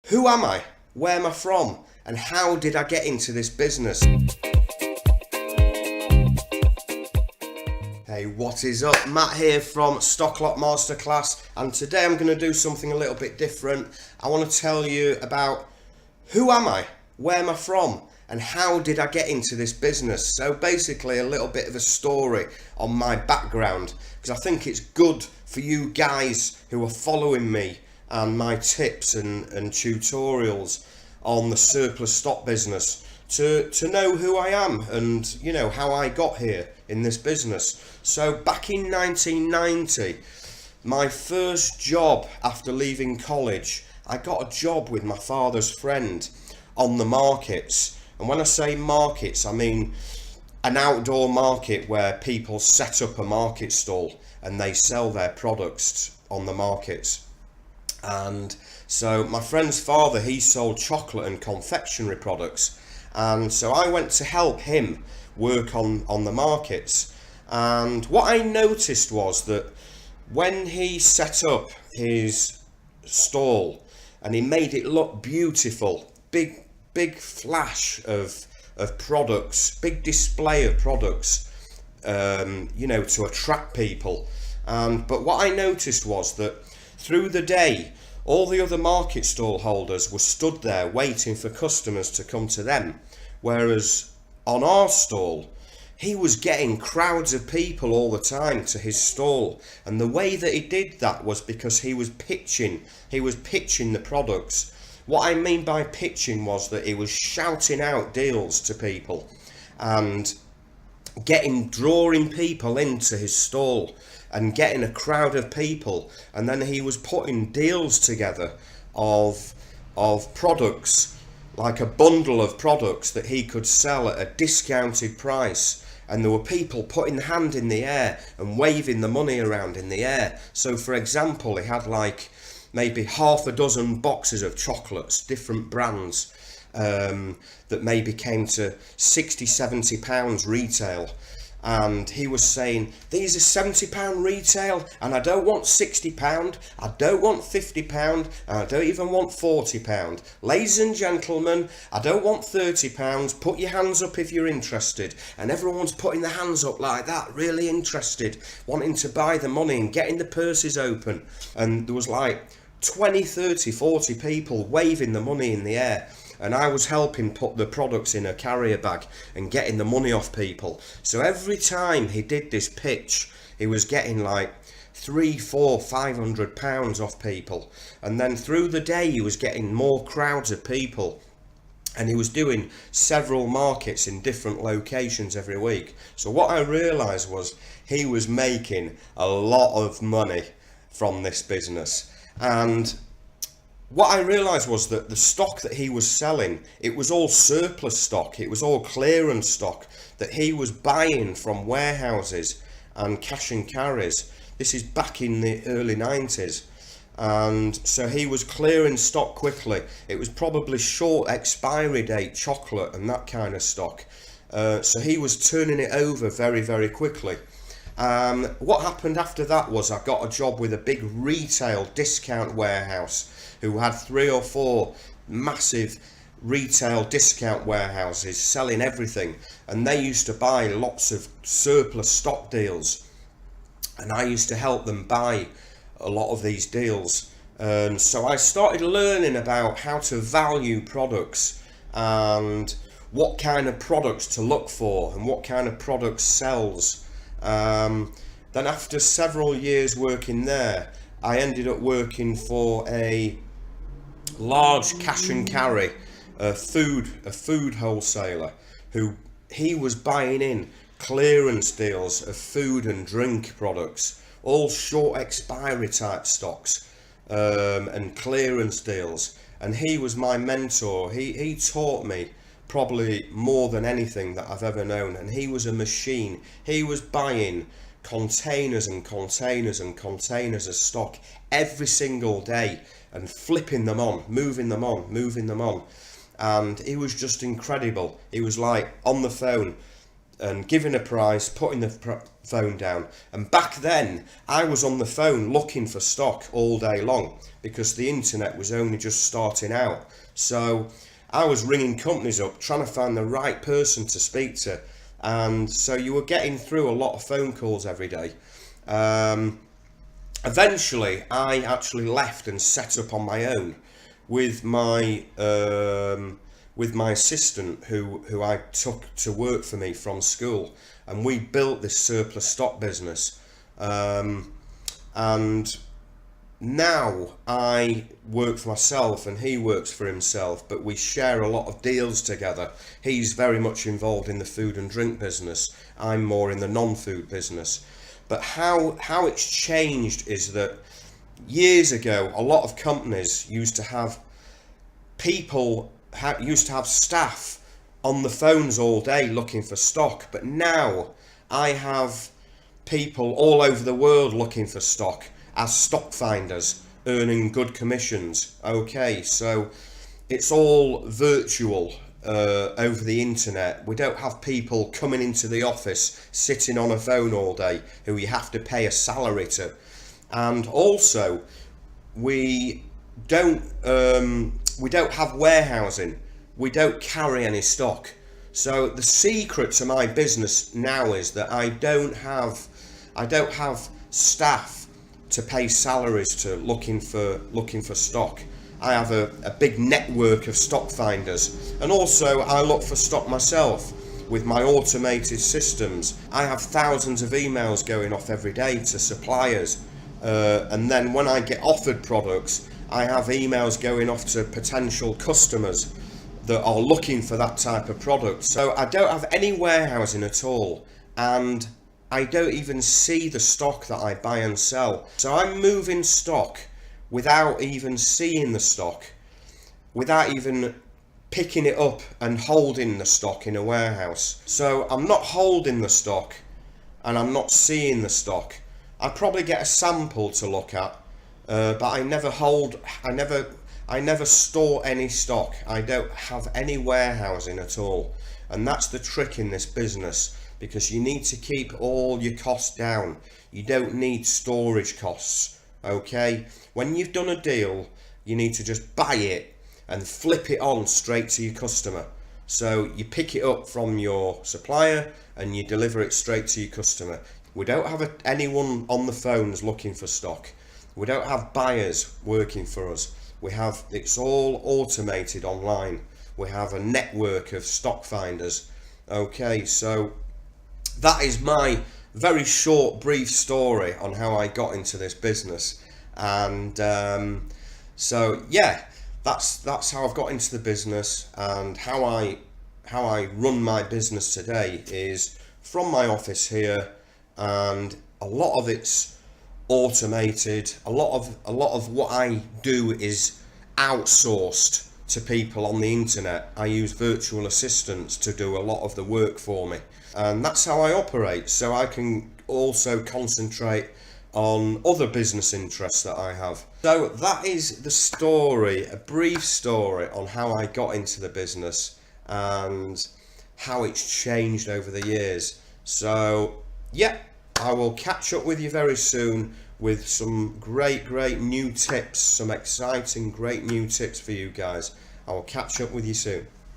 Who am I? Where am I from? And how did I get into this business? Hey, what is up? Matt here from Stocklock Masterclass, and today I'm going to do something a little bit different. I want to tell you about who am I? Where am I from? And how did I get into this business? So basically a little bit of a story on my background, because I think it's good for you guys who are following me and my tips and tutorials on the surplus stock business to know who I am and how I got here in this business. So back in 1990, my first job after leaving college, I got a job with my father's friend on the markets. And when I say markets, I mean an outdoor market where people set up a market stall and they sell their products on the markets. And so my friend's father, he sold chocolate and confectionery products, and so I went to help him work on the markets. And what I noticed was that when he set up his stall and he made it look beautiful, big flash of products, big display of products, to attract people. But what I noticed was that through the day, all the other market stall holders were stood there waiting for customers to come to them. Whereas on our stall, he was getting crowds of people all the time to his stall. And the way that he did that was because he was pitching the products. What I mean by pitching was that he was shouting out deals to people and drawing people into his stall and getting a crowd of people, and then he was putting deals together of products, like a bundle of products that he could sell at a discounted price, and there were people putting the hand in the air and waving the money around in the air. So for example, he had like maybe half a dozen boxes of chocolates, different brands, that maybe came to £60-70 retail. And he was saying, these are £70 retail, and I don't want £60, I don't want £50, and I don't even want £40. Ladies and gentlemen, I don't want £30, put your hands up if you're interested. And everyone's putting their hands up like that, really interested, wanting to buy the money and getting the purses open. And there was like 20, 30, 40 people waving the money in the air. And I was helping put the products in a carrier bag and getting the money off people. So every time he did this pitch, he was getting like £300, £400, £500 off people. And then through the day, he was getting more crowds of people. And he was doing several markets in different locations every week. So what I realised was he was making a lot of money from this business. And what I realised was that the stock that he was selling, it was all surplus stock, it was all clearance stock that he was buying from warehouses and cash and carries. This is back in the early 90s. And so he was clearing stock quickly. It was probably short expiry date chocolate and that kind of stock. So he was turning it over very, very quickly. What happened after that was I got a job with a big retail discount warehouse who had 3 or 4 massive retail discount warehouses selling everything, and they used to buy lots of surplus stock deals, and I used to help them buy a lot of these deals. And so I started learning about how to value products and what kind of products to look for and what kind of products sells. Then after several years working there, I ended up working for a large cash and carry, a food wholesaler, who he was buying in clearance deals of food and drink products, all short expiry type stocks, and clearance deals. And he was my mentor. He taught me probably more than anything that I've ever known, and he was a machine. He was buying containers and containers and containers of stock every single day and flipping them on, moving them on, and it was just incredible. He was like on the phone and giving a price, putting the phone down. And back then, I was on the phone looking for stock all day long because the internet was only just starting out. So I was ringing companies up, trying to find the right person to speak to. And so you were getting through a lot of phone calls every day. Eventually, I actually left and set up on my own with my assistant who I took to work for me from school, and we built this surplus stock business. And now I work for myself and he works for himself, but we share a lot of deals together. He's very much involved in the food and drink business. I'm more in the non-food business. But how it's changed is that years ago, a lot of companies used to have staff on the phones all day looking for stock, but now I have people all over the world looking for stock as stock finders, earning good commissions. Okay, so it's all virtual over the internet. We don't have people coming into the office sitting on a phone all day who you have to pay a salary to. And also we don't have warehousing. We don't carry any stock. So the secret to my business now is that I don't have staff to pay salaries to looking for stock. I have a big network of stock finders, and also I look for stock myself with my automated systems. I have thousands of emails going off every day to suppliers, and then when I get offered products, I have emails going off to potential customers that are looking for that type of product. So I don't have any warehousing at all, and I don't even see the stock that I buy and sell. So I'm moving stock without even seeing the stock, without even picking it up and holding the stock in a warehouse. So I'm not holding the stock and I'm not seeing the stock. I probably get a sample to look at, but I never store any stock. I don't have any warehousing at all. And that's the trick in this business, because you need to keep all your costs down. You don't need storage costs. Okay, when you've done a deal, you need to just buy it and flip it on straight to your customer. So you pick it up from your supplier and you deliver it straight to your customer. We don't have anyone on the phones looking for stock. We don't have buyers working for us. It's all automated online. We have a network of stock finders. Okay, so that is my very short, brief story on how I got into this business. And so yeah, that's how I've got into the business, and how I run my business today is from my office here, and a lot of it's automated. A lot of what I do is outsourced to people on the internet. I use virtual assistants to do a lot of the work for me, and that's how I operate, so I can also concentrate on other business interests that I have. So that is the story, a brief story on how I got into the business and how it's changed over the years. So yeah, I will catch up with you very soon with some great new tips, some exciting great new tips for you guys. I will catch up with you soon.